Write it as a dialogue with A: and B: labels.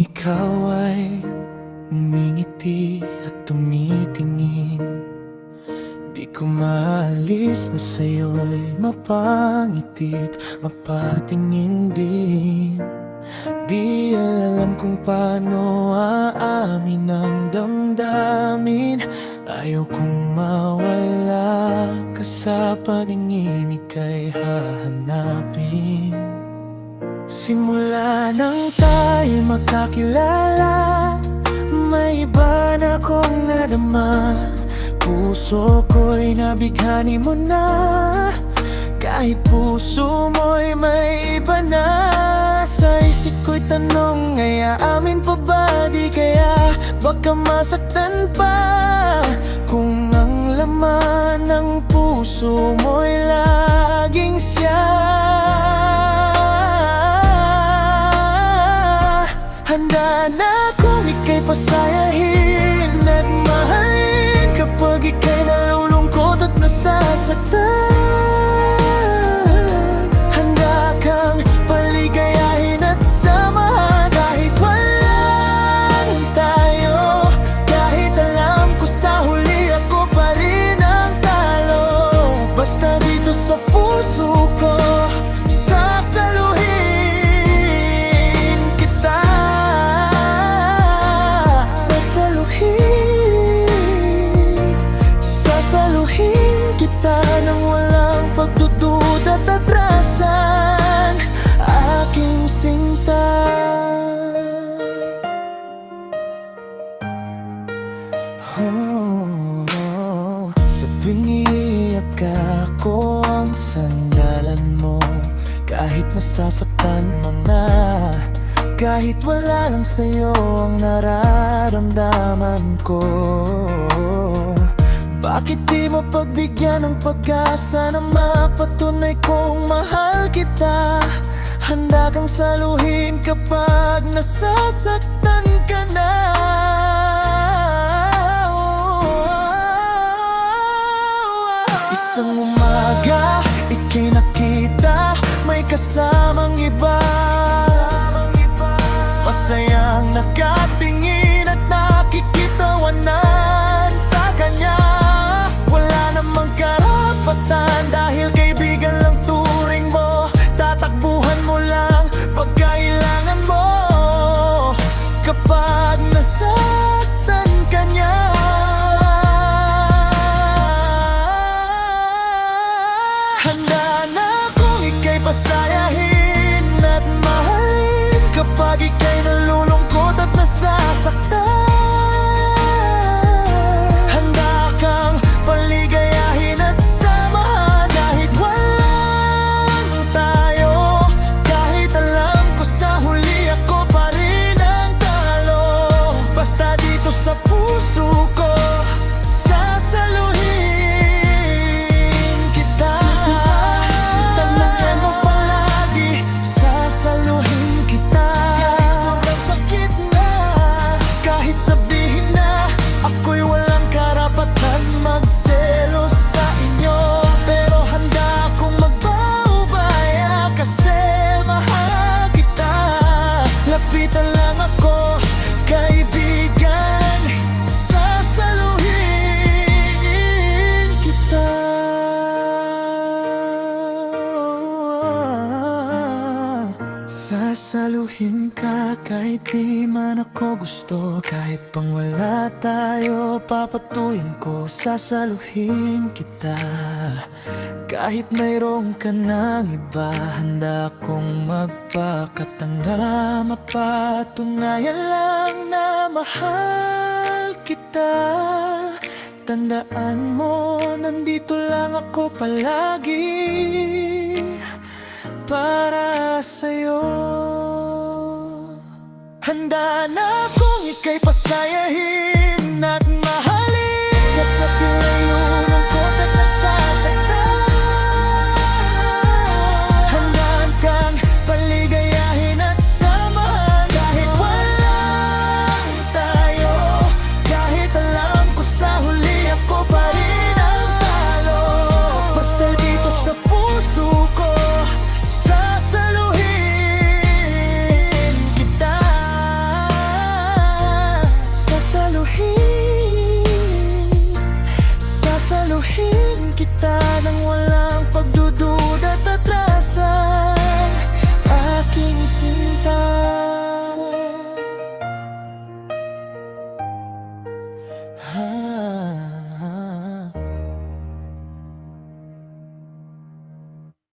A: ikaw ay umingiti at tumitingin, di ko maalis na sa'yo'y mapangitit, mapatingin din. Di alam kung paano aamin ang damdamin. Ayaw kong mawala ka sa paningin, ika'y hahanapin. Simula nang tayo magkakilala, may iba na akong nadama. Puso ko'y nabighani mo na, kahit puso mo'y may iba na. Sa isip ko'y tanong, ay aamin pa ba? Di kaya baka masaktan pa, kung ang laman ng puso mo'y laging siya. Handa na kung ika'y pasayahin at mahalin, kapag ika'y nalulungkot at nasasaktan. Handa kang paligayahin at samahan, kahit walang tayo, kahit alam ko sa huli ako pa rin ang talo. Basta dito sa puso ko, sasaluhin kita. Sasaluhin kita nang walang pagdududa at atrasan, aking sinta. Sa tuwing iiyak ako, ang sandalan mo, kahit nasasaktan mo na, kahit wala lang sa'yo ang nararamdaman ko. Bakit di mo pagbigyan ng pag-asa na mapatunay kong mahal kita? Handa kang saluhin kapag nasasaktan ka na. Isang umaga, ika'y nakita may kasamang iba, masayang nakatingin at nakikitawanan sa kanya. Wala namang karapatan, dahil kaibigan lang turing mo. Tatakbuhan mo lang pagkailangan mo, kapag nasaktan ka niya. Handa na kung ika'y pasayahin at mahalin, kapag ika'y nalulungkot at nasasaktan. Handa kang paligayahin at samahan, kahit walang tayo, kahit alam ko sa huli ako pa rin ang talo. Basta dito sa puso ko, sasaluhin kita. Tandaan mo palagi, sasaluhin kita. Kahit sobrang sakit na, kahit sabihin na ako'y walang karapatan magselos sa inyo, pero handa akong magbaubaya kasi mahal kita. Lapitan lang ako, kaibigan, sasaluhin kita. Sasaluhin ka kahit di man ako gusto, kahit pang wala tayo, papatuyin ko. Sasaluhin kita kahit mayroong ka ng iba, handa akong magpakatanga, mapatunayan lang na mahal kita. Tandaan mo, nandito lang ako palagi para sa'yo. Handa na kung ika'y pasayahin